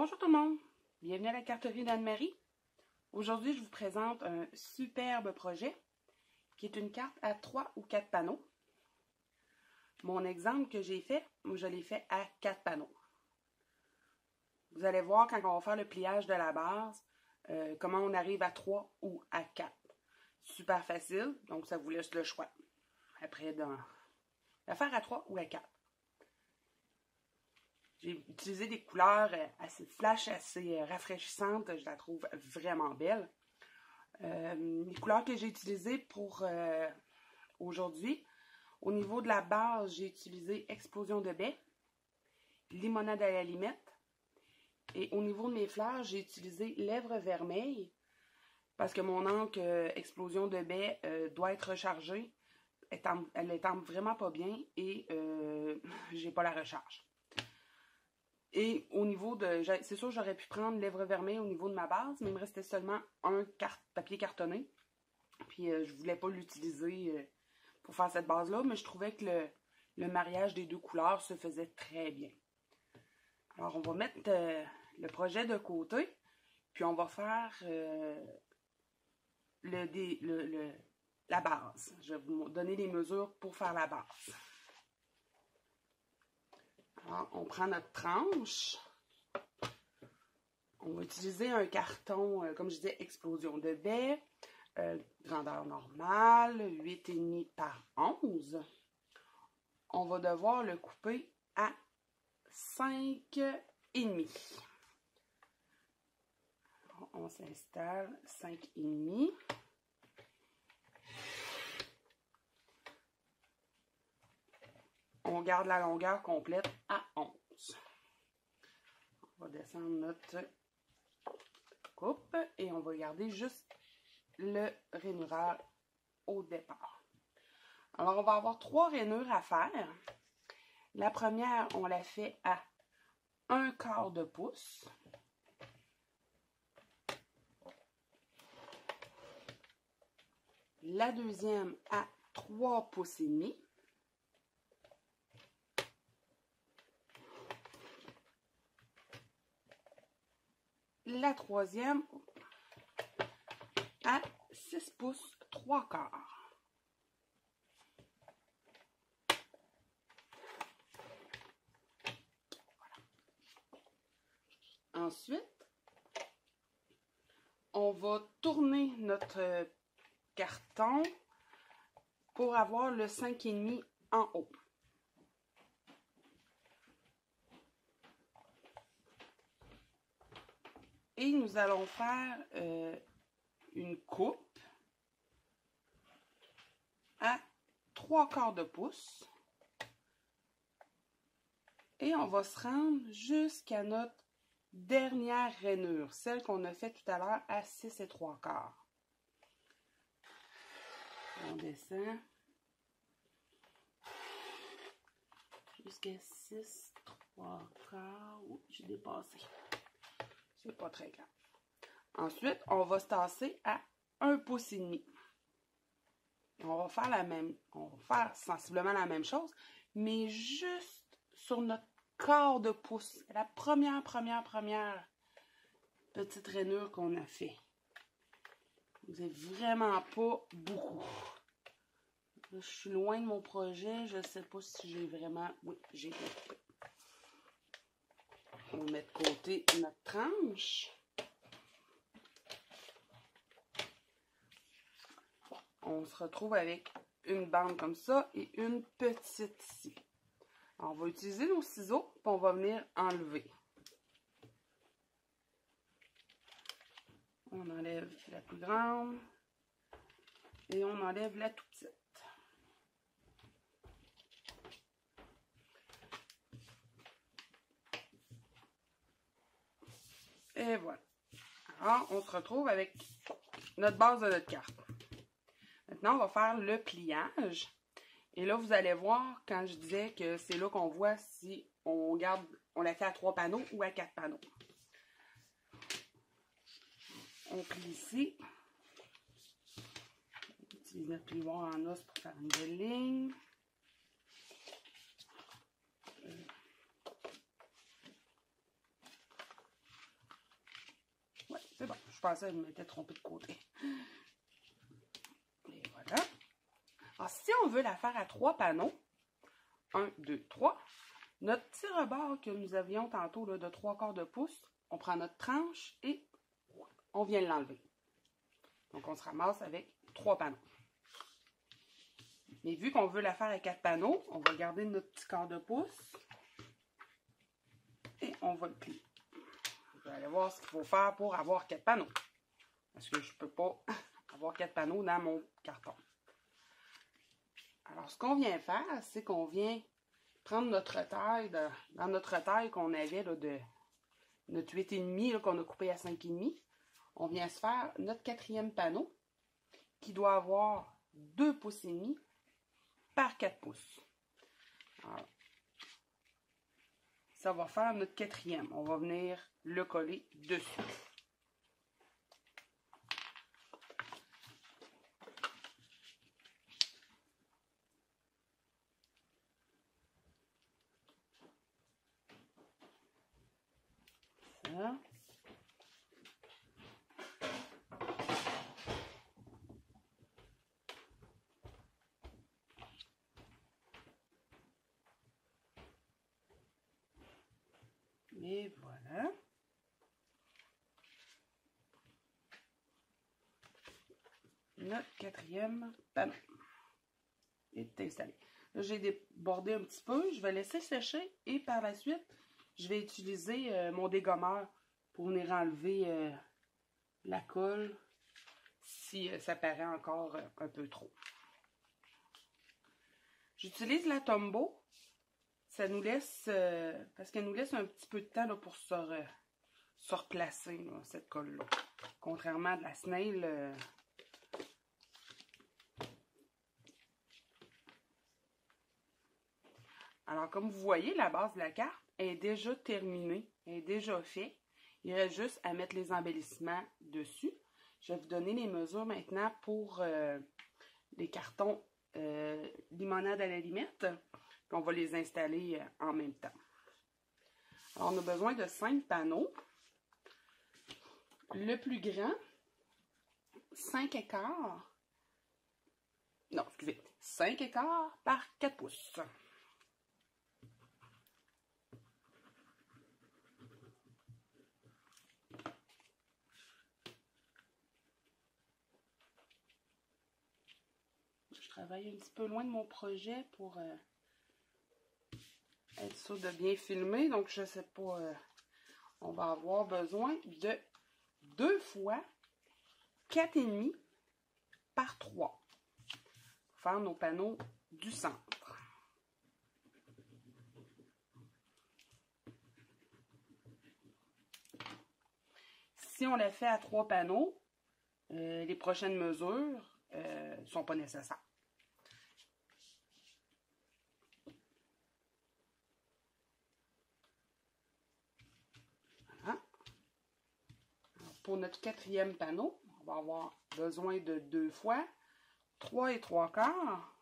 Bonjour tout le monde, bienvenue à la carterie d'Anne-Marie. Aujourd'hui, je vous présente un superbe projet qui est une carte à 3 ou 4 panneaux. Mon exemple que j'ai fait, moi je l'ai fait à 4 panneaux. Vous allez voir quand on va faire le pliage de la base, comment on arrive à 3 ou à 4. Super facile, donc ça vous laisse le choix. Après, de la faire à 3 ou à 4. J'ai utilisé des couleurs assez flash, assez rafraîchissantes. Je la trouve vraiment belle. Les couleurs que j'ai utilisées pour aujourd'hui, au niveau de la base, j'ai utilisé Explosion de baie, Limonade à la limette. Et au niveau de mes fleurs, j'ai utilisé Lèvres vermeilles parce que mon encre Explosion de baie doit être rechargée. Elle étend vraiment pas bien et j'ai pas la recharge. Et au niveau de... C'est sûr, j'aurais pu prendre Lèvres vermeilles au niveau de ma base, mais il me restait seulement un papier cartonné. Puis je voulais pas l'utiliser pour faire cette base-là, mais je trouvais que le mariage des deux couleurs se faisait très bien. Alors, on va mettre le projet de côté, puis on va faire la base. Je vais vous donner les mesures pour faire la base. Alors, on prend notre tranche. On va utiliser un carton, comme je disais, Explosion de baie, grandeur normale, 8,5 par 11. On va devoir le couper à 5,5. On s'installe 5,5. On garde la longueur complète à 11. On va descendre notre coupe et on va garder juste le rainureur au départ. Alors, on va avoir 3 rainures à faire. La première, on la fait à 1/4 de pouce. La deuxième à 3 pouces et demi. La troisième à 6 pouces 3/4. Voilà. Ensuite, on va tourner notre carton pour avoir le 5,5 en haut. Et nous allons faire une coupe à 3/4 de pouce. Et on va se rendre jusqu'à notre dernière rainure, celle qu'on a fait tout à l'heure à 6 3/4. On descend jusqu'à 6 3/4. Oups, j'ai dépassé. C'est pas très grave. Ensuite, on va se tasser à 1 pouce et demi. On va faire sensiblement la même chose, mais juste sur notre quart de pouce. La première petite rainure qu'on a fait. Vous n'êtes vraiment pas beaucoup. Là, je suis loin de mon projet. Je ne sais pas si j'ai vraiment... Oui, j'ai... On va mettre de côté notre tranche. On se retrouve avec une bande comme ça et une petite ici. Alors, on va utiliser nos ciseaux, puis on va venir enlever. On enlève la plus grande et on enlève la toute petite. Et voilà. Alors, on se retrouve avec notre base de notre carte. Maintenant, on va faire le pliage. Et là, vous allez voir, quand je disais que c'est là qu'on voit si on la fait à 3 panneaux ou à 4 panneaux. On plie ici. On utilise notre plioir en os pour faire une belle ligne. Je pensais que je m'étais trompée de côté. Et voilà. Alors, si on veut la faire à 3 panneaux, 1, 2, 3, notre petit rebord que nous avions tantôt là, de 3/4 de pouce, on prend notre tranche et on vient l'enlever. Donc, on se ramasse avec 3 panneaux. Mais vu qu'on veut la faire à 4 panneaux, on va garder notre petit quart de pouce et on va le plier. Vous allez voir ce qu'il faut faire pour avoir 4 panneaux. Parce que je ne peux pas avoir 4 panneaux dans mon carton. Alors, ce qu'on vient faire, c'est qu'on vient prendre notre taille, dans notre taille qu'on avait là, de notre 8,5 qu'on a coupé à 5,5. On vient se faire notre 4e panneau qui doit avoir 2,5 pouces par 4 pouces. Alors, ça va faire notre 4e. On va venir le coller dessus. Ça. Et voilà. Notre 4e panneau est installé. Là, j'ai débordé un petit peu. Je vais laisser sécher et par la suite, je vais utiliser mon dégommeur pour venir enlever la colle si ça paraît encore un peu trop. J'utilise la Tombow. Ça nous laisse, parce qu'elle nous laisse un petit peu de temps là, pour se replacer, là, cette colle-là. Contrairement à de la snail. Alors, comme vous voyez, la base de la carte est déjà terminée, elle est déjà faite. Il reste juste à mettre les embellissements dessus. Je vais vous donner les mesures maintenant pour les cartons limonade à la limite. Puis on va les installer en même temps. Alors, on a besoin de 5 panneaux. Le plus grand, 5/4. Non, excusez, 5/4 par 4 pouces. Je travaille un petit peu loin de mon projet pour être sûr de bien filmer. Donc, je ne sais pas, on va avoir besoin de 2 fois 4,5 par 3 pour faire nos panneaux du centre. Si on la fait à 3 panneaux, les prochaines mesures ne sont pas nécessaires. Voilà. Pour notre 4e panneau, on va avoir besoin de 2 fois 3 3/4.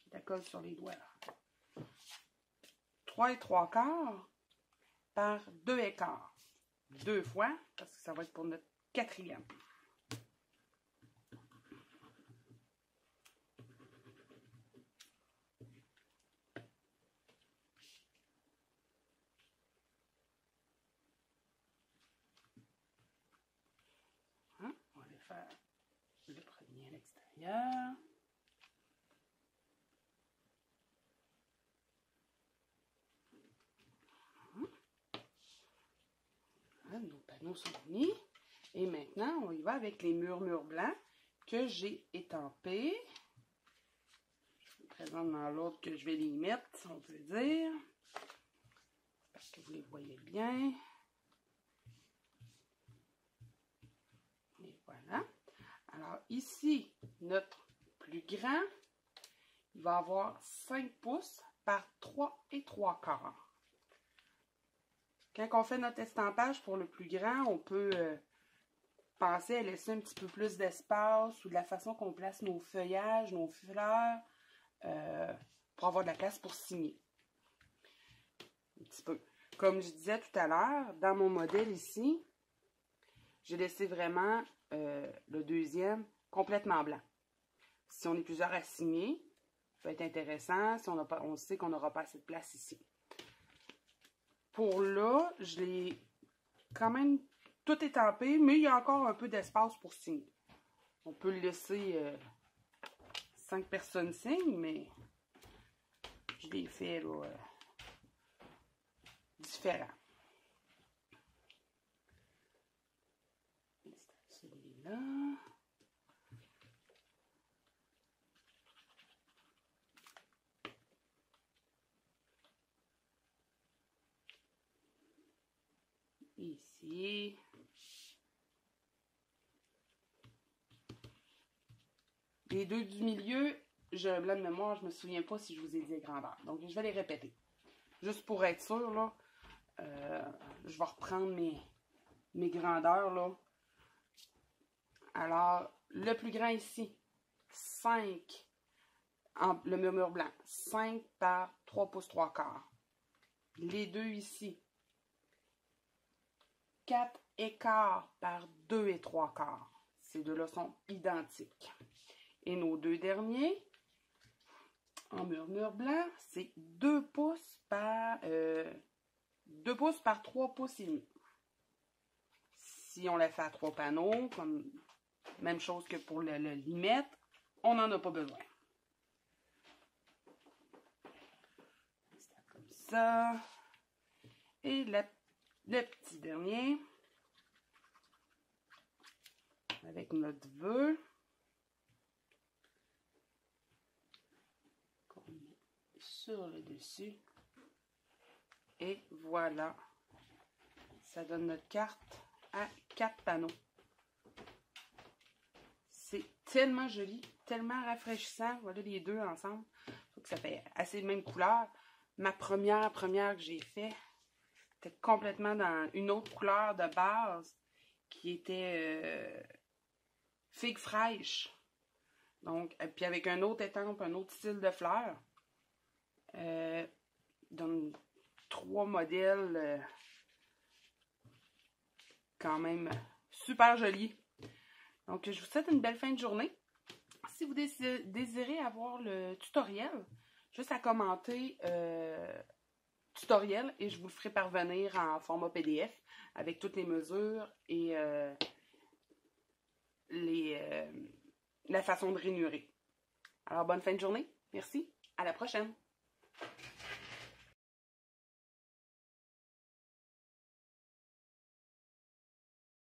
J'ai la colle sur les doigts là. 3 3/4 par 2/4. 2 fois, parce que ça va être pour notre 4e. Hein? On va aller faire le premier à l'extérieur. Voilà, nos panneaux sont mis. Et maintenant, on y va avec les murmures blancs que j'ai étampés. Je vous présente dans l'autre que je vais les mettre, on peut dire. Parce que vous les voyez bien. Et voilà. Alors ici, notre plus grand, il va avoir 5 pouces par 3 3/4. Quand on fait notre estampage pour le plus grand, on peut penser à laisser un petit peu plus d'espace ou de la façon qu'on place nos feuillages, nos fleurs, pour avoir de la place pour signer. Un petit peu. Comme je disais tout à l'heure, dans mon modèle ici, j'ai laissé vraiment le deuxième complètement blanc. Si on est plusieurs à signer, ça peut être intéressant si on sait qu'on n'aura pas assez de place ici. Pour là, je l'ai quand même tout étampé, mais il y a encore un peu d'espace pour signer. On peut le laisser 5 personnes signent, mais je l'ai fait là, différent. Celui-là. Ici. Les deux du milieu, j'ai un blanc de mémoire, je ne me souviens pas si je vous ai dit les grandeurs. Donc, je vais les répéter. Juste pour être sûr, là, je vais reprendre mes grandeurs, là. Alors, le plus grand ici, 5, le murmure blanc, 5 par 3 pouces 3 quarts. Les deux ici, 4 écarts par 2 et 3 quarts. Ces deux-là sont identiques. Et nos deux derniers, en murmure blanc, c'est 2 pouces par 3 pouces et demi. Si on la fait à 3 panneaux, comme même chose que pour le limette, on n'en a pas besoin. C'est comme ça. Et le petit dernier, avec notre vœu. Sur le dessus. Et voilà. Ça donne notre carte à 4 panneaux. C'est tellement joli, tellement rafraîchissant. Voilà les deux ensemble. Donc ça fait assez de même couleur. Ma première que j'ai fait, c'était complètement dans une autre couleur de base qui était figue fraîche. Donc, puis avec un autre étampe, un autre style de fleurs. Donne 3 modèles quand même super jolis. Donc, je vous souhaite une belle fin de journée. Si vous désirez avoir le tutoriel, juste à commenter tutoriel et je vous le ferai parvenir en format PDF avec toutes les mesures et la façon de rainurer. Alors, bonne fin de journée. Merci. À la prochaine.